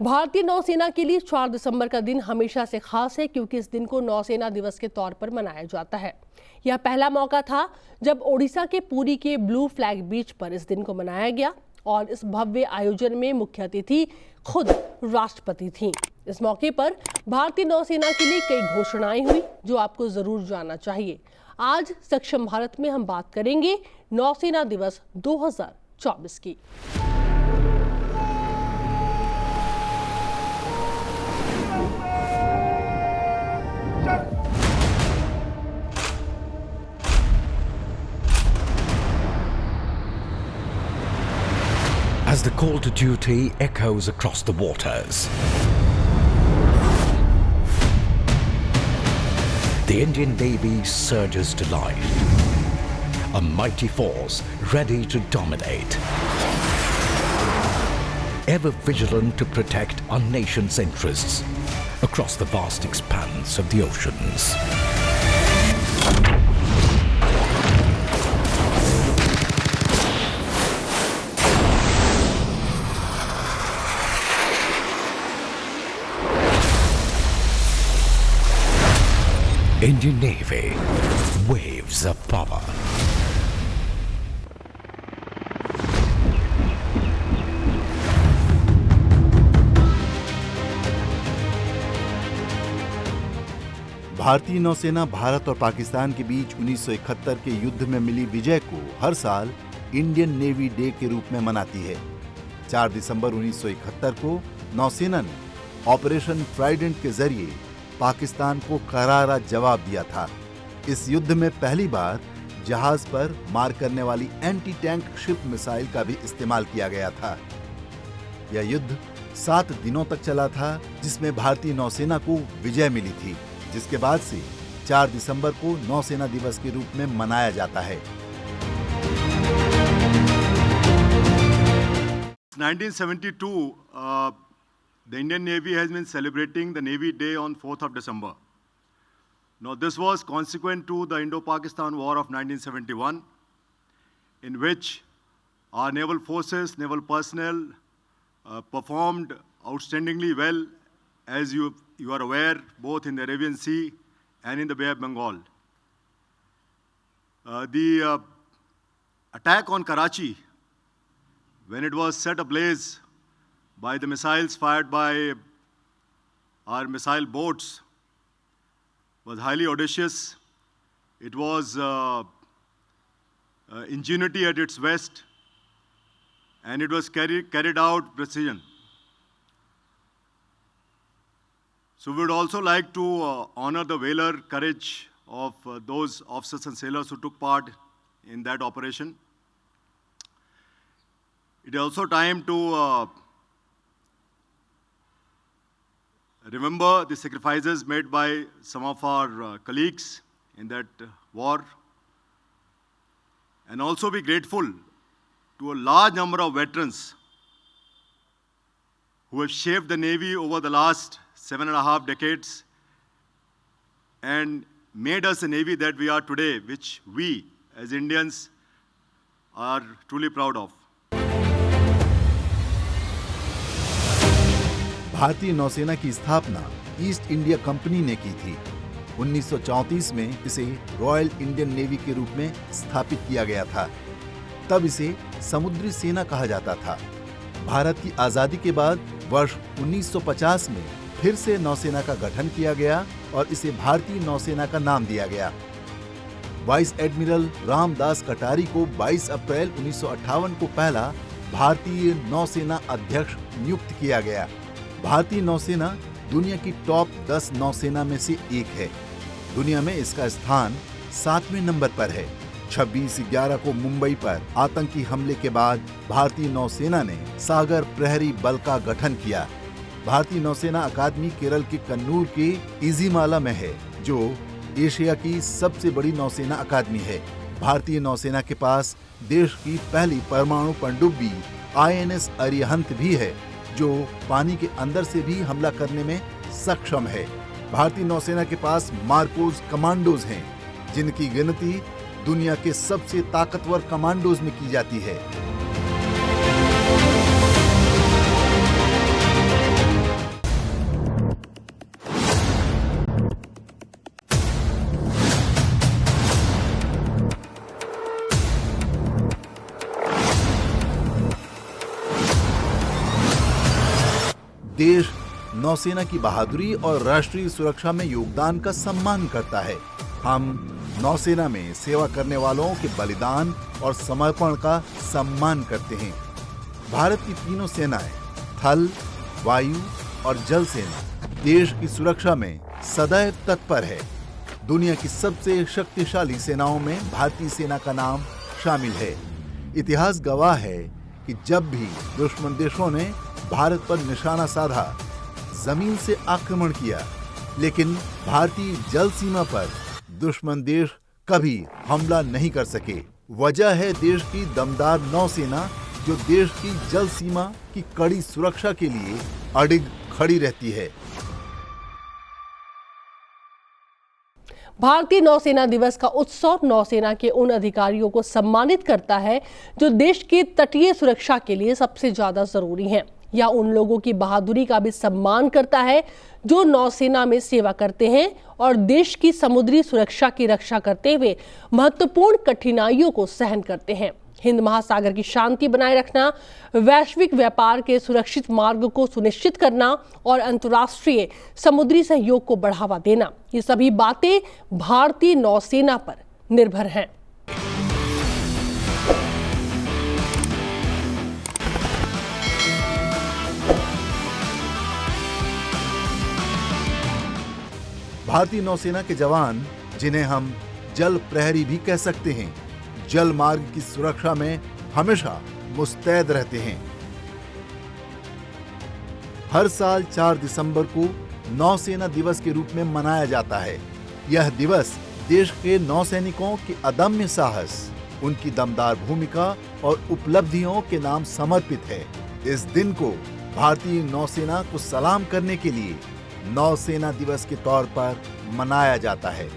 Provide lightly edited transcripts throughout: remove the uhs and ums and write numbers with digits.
भारतीय नौसेना के लिए 4 दिसंबर का दिन हमेशा से खास है, क्योंकि इस दिन को नौसेना दिवस के तौर पर मनाया जाता है। यह पहला मौका था जब ओडिशा के पुरी के ब्लू फ्लैग बीच पर इस दिन को मनाया गया और इस भव्य आयोजन में मुख्य अतिथि खुद राष्ट्रपति थीं। इस मौके पर भारतीय नौसेना के लिए कई घोषणाएं हुई जो आपको जरूर जानना चाहिए। आज सक्षम भारत में हम बात करेंगे नौसेना दिवस 2024 की। As the call to duty echoes across the waters, the Indian Navy surges to life, a mighty force ready to dominate, ever vigilant to protect our nation's interests across the vast expanse of the oceans. Indian Navy, waves of power. भारतीय नौसेना भारत और पाकिस्तान के बीच 1971 के युद्ध में मिली विजय को हर साल Indian navy day के रूप में मनाती है। 4 दिसंबर 1971 को नौसेना ने ऑपरेशन ट्राइडेंट के जरिए पाकिस्तान को करारा जवाब दिया था। इस युद्ध में पहली बार जहाज पर मार करने वाली एंटी टैंक शिप मिसाइल का भी इस्तेमाल किया गया था। यह युद्ध 7 दिनों तक चला था, जिसमें भारतीय नौसेना को विजय मिली थी, जिसके बाद से 4 दिसंबर को नौसेना दिवस के रूप में मनाया जाता है। 1972, the Indian Navy has been celebrating the Navy Day on 4th of December. Now, this was consequent to the Indo-Pakistan War of 1971, in which our naval forces, naval personnel performed outstandingly well, as you are aware, both in the Arabian Sea and in the Bay of Bengal. The attack on Karachi, when it was set ablaze by the missiles fired by our missile boats, was highly audacious. It was ingenuity at its best, and it was carried out precision. So we would also like to honor the valor, courage of those officers and sailors who took part in that operation. It is also time to remember the sacrifices made by some of our colleagues in that war, and also be grateful to a large number of veterans who have shaped the Navy over the last 7.5 decades and made us a Navy that we are today, which we as Indians are truly proud of. भारतीय नौसेना की स्थापना east India company ने की थी। 1934 में इसे royal Indian navy के रूप में स्थापित किया गया था। तब इसे समुद्री सेना कहा जाता था। भारत की आजादी के बाद वर्ष 1950 में फिर से नौसेना का गठन किया गया और इसे भारतीय नौसेना का नाम दिया गया। वाइस एडमिरल रामदास कटारी को 22 अप्रैल 1958 को पहला भारतीय नौसेना अध्यक्ष नियुक्त किया गया। भारतीय नौसेना दुनिया की टॉप 10 नौसेना में से एक है। दुनिया में इसका स्थान 7वें नंबर पर है। 26/11 को मुंबई पर आतंकी हमले के बाद भारतीय नौसेना ने सागर प्रहरी बल का गठन किया। भारतीय नौसेना अकादमी केरल के कन्नूर के इजीमाला में है, जो एशिया की सबसे बड़ी नौसेना अकादमी है। भारतीय नौसेना के पास देश की पहली परमाणु पनडुब्बी INS अरिहंत भी है, जो पानी के अंदर से भी हमला करने में सक्षम है। भारतीय नौसेना के पास मार्कोस कमांडोज हैं, जिनकी गिनती दुनिया के सबसे ताकतवर कमांडोज में की जाती है। देश नौसेना की बहादुरी और राष्ट्रीय सुरक्षा में योगदान का सम्मान करता है। हम नौसेना में सेवा करने वालों के बलिदान और समर्पण का सम्मान करते हैं। भारत की तीनों सेनाएं, थल, वायु और जल सेना, देश की सुरक्षा में सदैव तत्पर है। दुनिया की सबसे शक्तिशाली सेनाओं में भारतीय सेना का नाम शामिल है। इतिहास गवाह है कि जब भी दुश्मन देशों ने भारत पर निशाना साधा, जमीन से आक्रमण किया, लेकिन भारतीय जल सीमा पर दुश्मन देश कभी हमला नहीं कर सके। वजह है देश की दमदार नौसेना, जो देश की जल सीमा की कड़ी सुरक्षा के लिए अडिग खड़ी रहती है। भारतीय नौसेना दिवस का उत्सव नौसेना के उन अधिकारियों को सम्मानित करता है जो देश की तटीय सुरक्षा के लिए सबसे ज्यादा जरूरी हैं, या उन लोगों की बहादुरी का भी सम्मान करता है जो नौसेना में सेवा करते हैं और देश की समुद्री सुरक्षा की रक्षा करते हुए महत्वपूर्ण कठिनाइयों को सहन करते हैं। हिंद महासागर की शांति बनाए रखना, वैश्विक व्यापार के सुरक्षित मार्ग को सुनिश्चित करना और अंतर्राष्ट्रीय समुद्री सहयोग को बढ़ावा देना, ये सभी बातें भारतीय नौसेना पर निर्भर हैं। भारतीय नौसेना के जवान, जिन्हें हम जल प्रहरी भी कह सकते हैं, जल मार्ग की सुरक्षा में हमेशा मुस्तैद रहते हैं। हर साल 4 दिसंबर को नौसेना दिवस के रूप में मनाया जाता है। यह दिवस देश के नौसैनिकों के अदम्य साहस, उनकी दमदार भूमिका और उपलब्धियों के नाम समर्पित है। इस दिन को भारतीय नौसेना को सलाम करने के लिए नौसेना दिवस के तौर पर मनाया जाता है।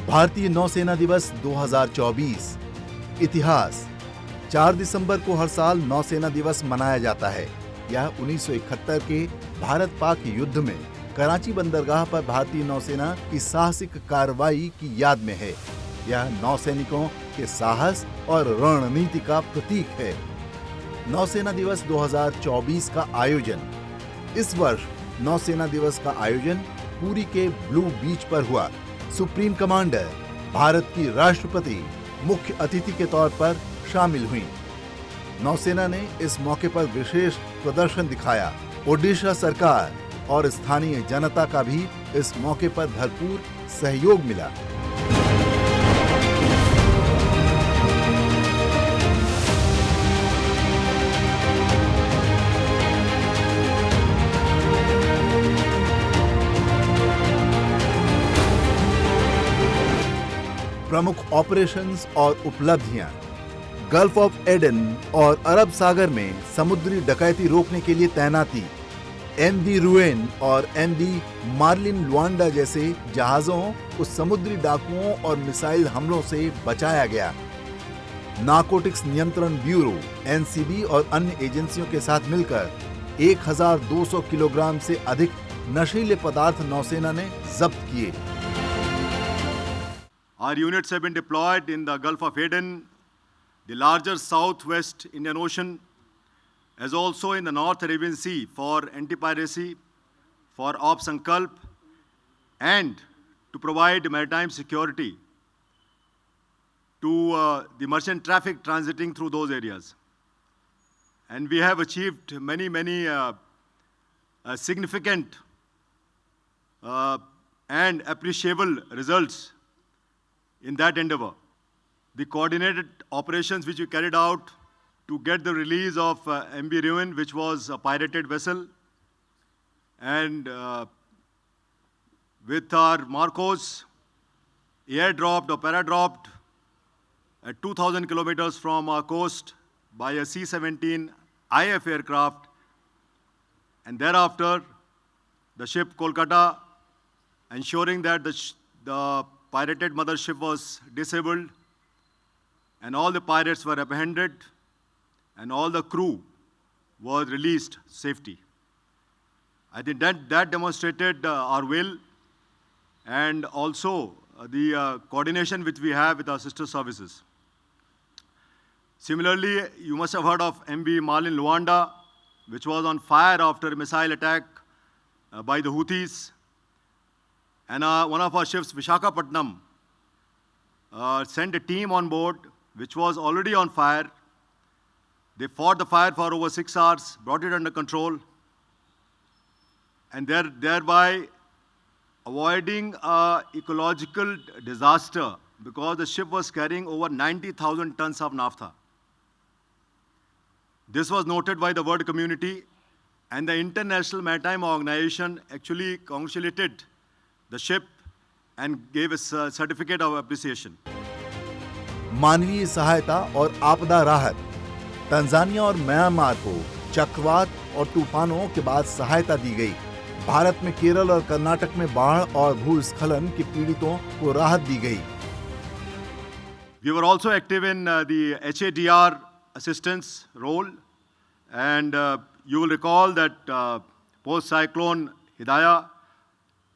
भारतीय नौसेना दिवस 2024। इतिहास। 4 दिसंबर को हर साल नौसेना दिवस मनाया जाता है। यह 1971 के भारत पाक युद्ध में कराची बंदरगाह पर भारतीय नौसेना की साहसिक कार्रवाई की याद में है। यह नौसैनिकों के साहस और रणनीति का प्रतीक है। नौसेना दिवस 2024 का आयोजन। इस वर्ष नौसेना दिवस का आयोजन पुरी के ब्लू बीच पर हुआ। सुप्रीम कमांडर, भारत की राष्ट्रपति मुख्य अतिथि के तौर पर शामिल हुई। नौसेना ने इस मौके पर विशेष प्रदर्शन दिखाया। ओडिशा सरकार और स्थानीय जनता का भी इस मौके पर भरपूर सहयोग मिला। प्रमुख ऑपरेशंस और उपलब्धियां। गल्फ ऑफ एडन और अरब सागर में समुद्री डकैती रोकने के लिए तैनाती। एमवी रुएन और एमवी मार्लिन लुआंडा जैसे जहाजों को समुद्री डाकुओं और मिसाइल हमलों से बचाया गया। नारकोटिक्स नियंत्रण ब्यूरो एनसीबी और अन्य एजेंसियों के साथ मिलकर 1200 किलोग्राम से अधिक नशीले पदार्थ नौसेना ने जब्त किए। Our units have been deployed in the Gulf of Aden, the larger southwest Indian Ocean, as also in the North Arabian Sea for anti-piracy, for Ops Sankalp, and to provide maritime security to the merchant traffic transiting through those areas. And we have achieved many significant and appreciable results in that endeavor. The coordinated operations which we carried out to get the release of MV Ruin, which was a pirated vessel, and with our Marcos airdropped or paradropped at 2,000 kilometers from our coast by a C-17 IF aircraft, and thereafter the ship Kolkata, ensuring that the pirated mothership was disabled and all the pirates were apprehended and all the crew was released safety. I think that demonstrated our will and also the coordination which we have with our sister services. Similarly, you must have heard of MV Malin Luanda, which was on fire after a missile attack by the Houthis. And one of our ships, Vishakhapatnam, sent a team on board which was already on fire. They fought the fire for over 6 hours, brought it under control, and thereby avoiding ecological disaster because the ship was carrying over 90,000 tons of naphtha. This was noted by the world community, and the International Maritime Organization actually congratulated the ship and gave a certificate of appreciation. मानवीय सहायता और आपदा राहत। Tanzania और Myanmar को चक्रवात और तूफानों के बाद सहायता दी गई। भारत में केरल और कर्नाटक में बाढ़ और भूस्खलन के पीड़ितों को राहत दी गई। We were also active in the HADR assistance role, and you will recall that post-cyclone Hidaya,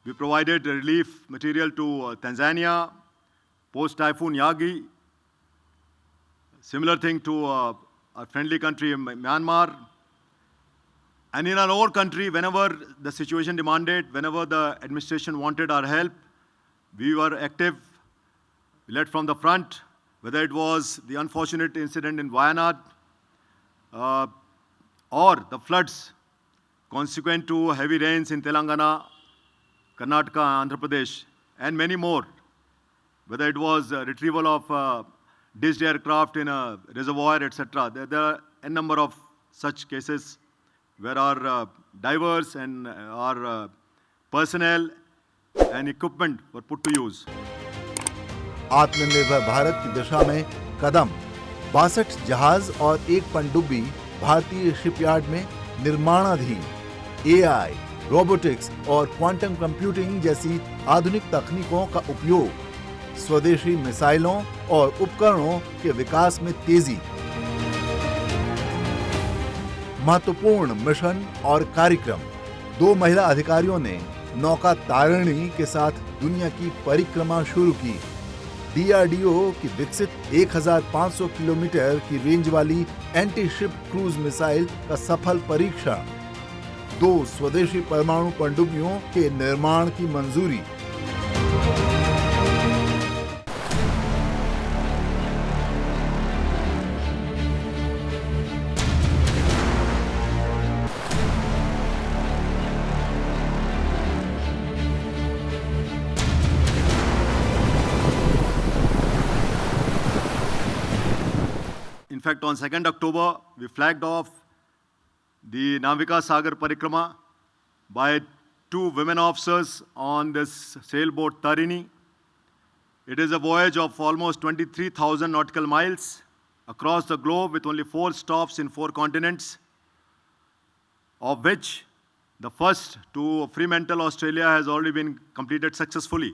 we provided relief material to Tanzania, post-typhoon Yagi, similar thing to our friendly country Myanmar. And in our own country, whenever the situation demanded, whenever the administration wanted our help, we were active. We led from the front, whether it was the unfortunate incident in Wayanad or the floods consequent to heavy rains in Telangana, Karnataka, Andhra Pradesh, and many more. Whether it was retrieval of ditched aircraft in a reservoir, etc. There are a number of such cases where our divers and our personnel and equipment were put to use. आत्मनिर्भर भारत की दिशा में कदम। 62 जहाज और 1 पनडुब्बी भारतीय shipyard में निर्माणाधीन। AI, robotics और क्वांटम कंप्यूटिंग जैसी आधुनिक तकनीकों का उपयोग, स्वदेशी मिसाइलों और उपकरणों के विकास में तेजी। महत्वपूर्ण मिशन और कार्यक्रम। 2 महिला अधिकारियों ने नौका तारिणी के साथ दुनिया की परिक्रमा शुरू की। DRDO की विकसित 1500 किलोमीटर की रेंज वाली एंटी शिप क्रूज मिसाइल का सफल परीक्षण। 2 स्वदेशी परमाणु पनडुब्बियों के निर्माण की मंजूरी। In fact, on 2nd October, we flagged off the Navika Sagar Parikrama by 2 women officers on this sailboat Tarini. It is a voyage of almost 23,000 nautical miles across the globe with only 4 stops in 4 continents, of which the first to Fremantle, Australia has already been completed successfully.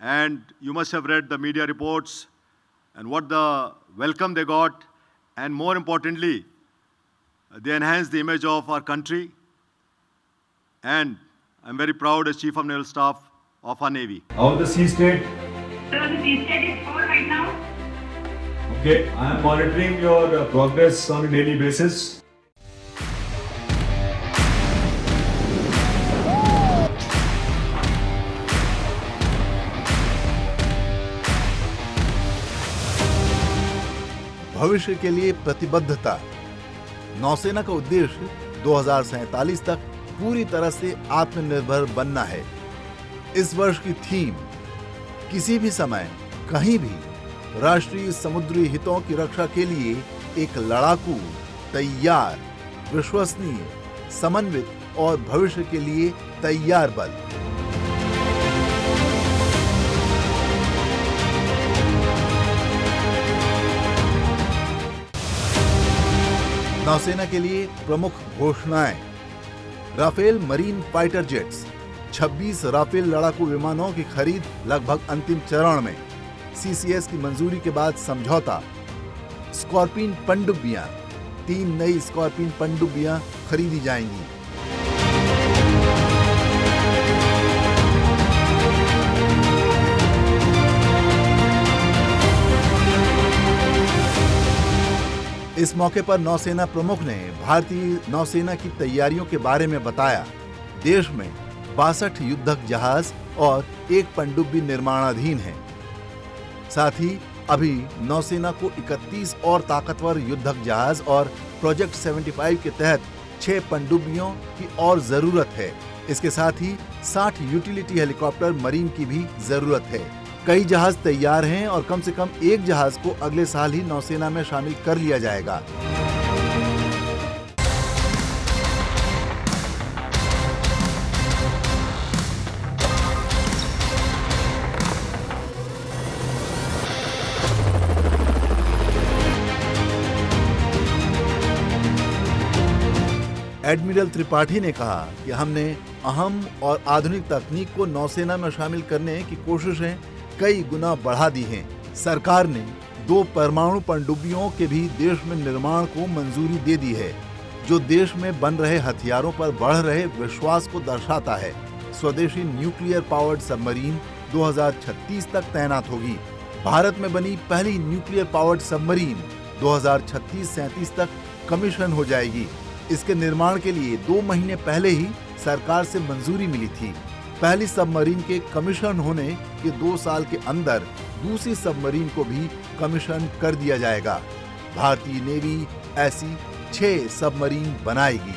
And you must have read the media reports and what the welcome they got, and more importantly, they enhanced the image of our country. And I'm very proud as Chief of Naval Staff of our Navy. How the sea state? So the sea state is full right now. Okay, I am monitoring your progress on a daily basis. भविष्य के लिए प्रतिबद्धता। नौसेना का उद्देश्य 2047 तक पूरी तरह से आत्मनिर्भर बनना है। इस वर्ष की थीम किसी भी समय कहीं भी राष्ट्रीय समुद्री हितों की रक्षा के लिए एक लड़ाकू, तैयार, विश्वसनीय, समन्वित और भविष्य के लिए तैयार बल। नौसेना के लिए प्रमुख घोषणाएं। Rafale marine fighter jets. 26 Rafale लड़ाकू विमानों की खरीद लगभग अंतिम चरण में। CCS की मंजूरी के बाद समझौता। स्कॉर्पियन पनडुब्बियां। 3 नई स्कॉर्पियन पनडुब्बियां खरीदी जाएंगी। इस मौके पर नौसेना प्रमुख ने भारतीय नौसेना की तैयारियों के बारे में बताया। देश में 62 युद्धक जहाज और एक पनडुब्बी निर्माणाधीन है। साथ ही अभी नौसेना को 31 और ताकतवर युद्धक जहाज और प्रोजेक्ट 75 के तहत 6 पनडुब्बियों की और जरूरत है। इसके साथ ही 60 यूटिलिटी हेलीकॉप्टर मरीन की भी जरूरत है। कई जहाज तैयार हैं और कम से कम एक जहाज को अगले साल ही नौसेना में शामिल कर लिया जाएगा। एडमिरल त्रिपाठी ने कहा कि हमने अहम और आधुनिक तकनीक को नौसेना में शामिल करने की कोशिशें कई गुना बढ़ा दी हैं। सरकार ने 2 परमाणु पनडुब्बियों के भी देश में निर्माण को मंजूरी दे दी है, जो देश में बन रहे हथियारों पर बढ़ रहे विश्वास को दर्शाता है। स्वदेशी न्यूक्लियर पावर्ड सबमरीन 2036 तक तैनात होगी। भारत में बनी पहली न्यूक्लियर पावर्ड सबमरीन 2036-37 तक कमीशन हो जाएगी। इसके निर्माण के लिए 2 महीने पहले ही सरकार से मंजूरी मिली थी। पहली सबमरीन के कमीशन होने के 2 साल के अंदर दूसरी सबमरीन को भी कमीशन कर दिया जाएगा। भारतीय नेवी ऐसी 6 सबमरीन बनाएगी।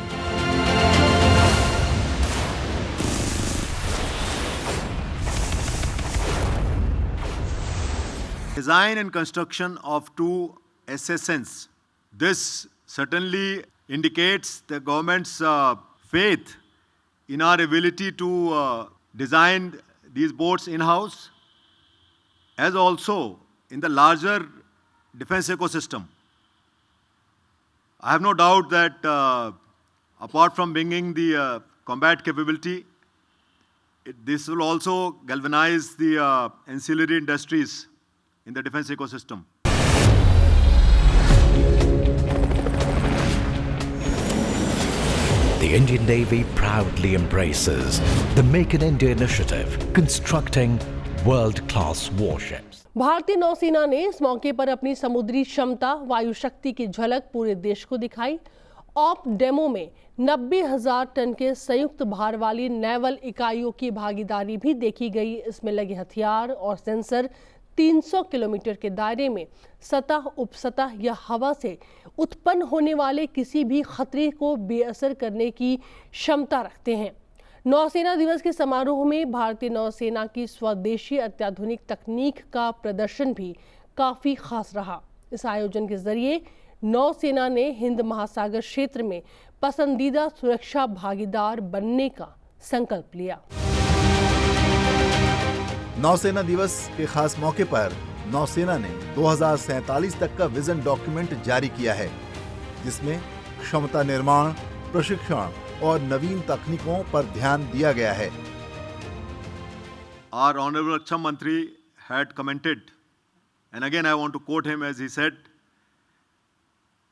Design and construction of 2 SSNs. This certainly indicates the government's faith in our ability to design these boats in-house, as also in the larger defense ecosystem. I have no doubt that apart from bringing the combat capability, this will also galvanize the ancillary industries in the defense ecosystem. The Indian Navy proudly embraces the Make in India initiative, constructing world-class warships. भारतीय नौसेना ने इस मौके पर अपनी समुद्री क्षमता, वायु शक्ति की झलक पूरे देश को दिखाई। ऑप डेमो में 90,000 टन के संयुक्त भार वाली नेवल इकाइयों की भागीदारी भी देखी गई। इसमें लगे हथियार और सेंसर 300 किलोमीटर के दायरे में सतह, उपसतह या हवा से उत्पन्न होने वाले किसी भी खतरे को बेअसर करने की क्षमता रखते हैं। नौसेना दिवस के समारोह में भारतीय नौसेना की स्वदेशी अत्याधुनिक तकनीक का प्रदर्शन भी काफी खास रहा। इस आयोजन के जरिए नौसेना ने हिंद महासागर क्षेत्र में पसंदीदा सुरक्षा भागीदार बनने का संकल्प लिया। नौसेना दिवस के खास मौके पर नौसेना ने 2047 तक का विजन डॉक्यूमेंट जारी किया है, जिसमें क्षमता निर्माण, प्रशिक्षण और नवीन तकनीकों पर ध्यान दिया गया है। Our Honorable Raksha Mantri had commented, and again I want to quote him as he said,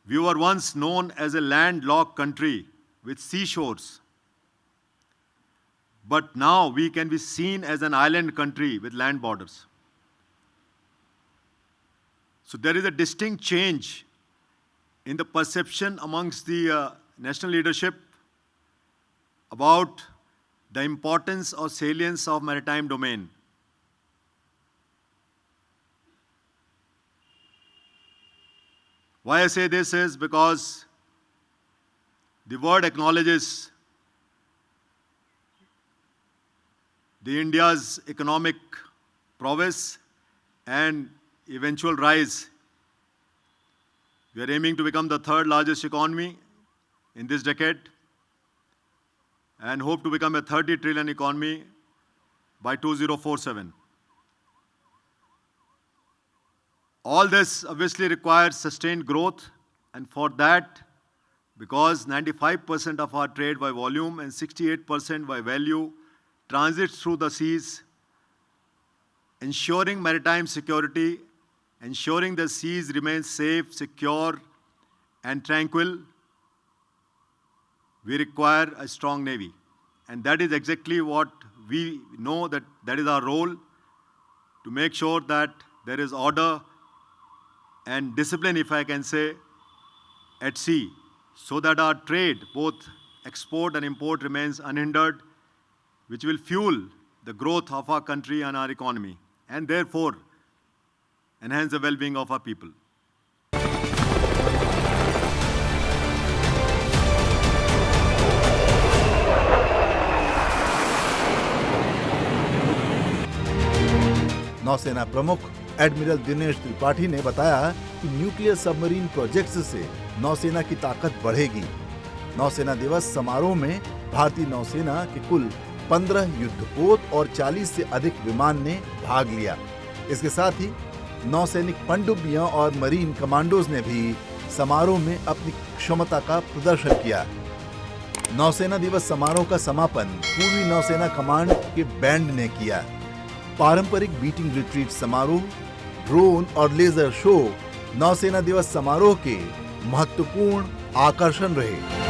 "We were once known as a landlocked country with seashores, but now we can be seen as an island country with land borders." So there is a distinct change in the perception amongst the national leadership about the importance or salience of maritime domain. Why I say this is because the world acknowledges the India's economic prowess and eventual rise. We are aiming to become the 3rd largest economy in this decade and hope to become a 30 trillion economy by 2047. All this obviously requires sustained growth, and for that, because 95% of our trade by volume and 68% by value transits through the seas, ensuring maritime security, ensuring the seas remain safe, secure, and tranquil, we require a strong navy. And that is exactly what we know, that is our role, to make sure that there is order and discipline, if I can say, at sea so that our trade, both export and import, remains unhindered, which will fuel the growth of our country and our economy, and therefore enhance the well-being of our people. नौसेना प्रमुख admiral Dinesh Tripathi ने बताया कि nuclear submarine projects से नौसेना की ताकत बढ़ेगी। नौसेना दिवस समारोह में भारतीय नौसेना के कुल 15 युद्धपोत और 40 से अधिक विमान ने भाग लिया। इसके साथ ही नौसैनिक पनडुब्बियां और मरीन कमांडोज ने भी समारोह में अपनी क्षमता का प्रदर्शन किया। नौसेना दिवस समारोह का समापन पूर्वी नौसेना कमांड के बैंड ने किया। पारंपरिक बीटिंग रिट्रीट समारोह, ड्रोन और लेजर शो नौसेना दिवस समारोह के महत्वपूर्ण आकर्षण रहे।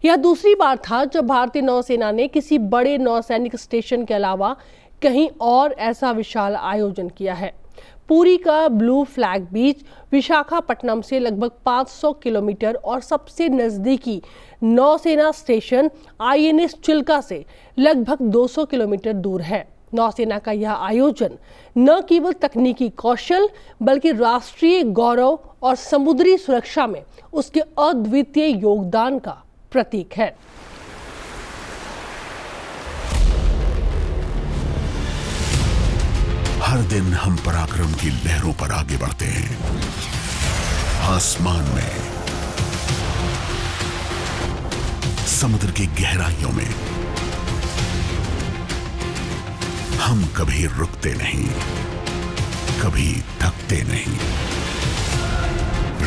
यह दूसरी बार था जब भारतीय नौसेना ने किसी बड़े नौसैनिक स्टेशन के अलावा कहीं और ऐसा विशाल आयोजन किया है। पुरी का ब्लू फ्लैग बीच विशाखापट्टनम से लगभग 500 किलोमीटर और सबसे नजदीकी नौसेना स्टेशन INS चिल्का से लगभग 200 किलोमीटर दूर है। नौसेना का यह आयोजन न केवल तकनीकी कौशल बल्कि राष्ट्रीय गौरव और समुद्री सुरक्षा में उसके अद्वितीय योगदान का प्रतीक है। हर दिन हम पराक्रम की लहरों पर आगे बढ़ते हैं। आसमान में, समुद्र की गहराइयों में हम कभी रुकते नहीं, कभी थकते नहीं।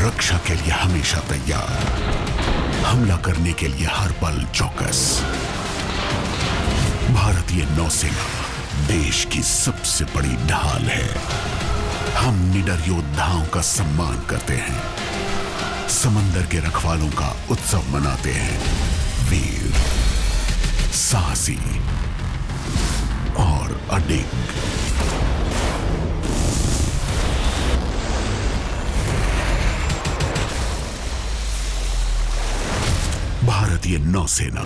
रक्षा के लिए हमेशा तैयार, हमला करने के लिए हर पल चौकस। भारतीय नौसेना देश की सबसे बड़ी ढाल है। हम निडर योद्धाओं का सम्मान करते हैं, समंदर के रखवालों का उत्सव मनाते हैं। वीर, साहसी और अडिग। भारतीय नौसेना,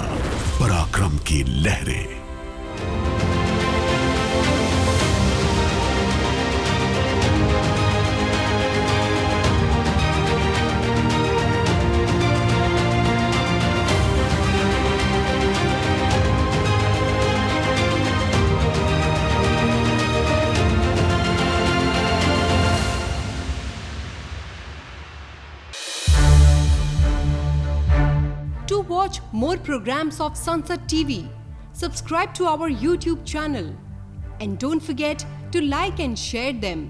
पराक्रम की लहरें। To watch more programs of Sunset TV, subscribe to our YouTube channel and don't forget to like and share them.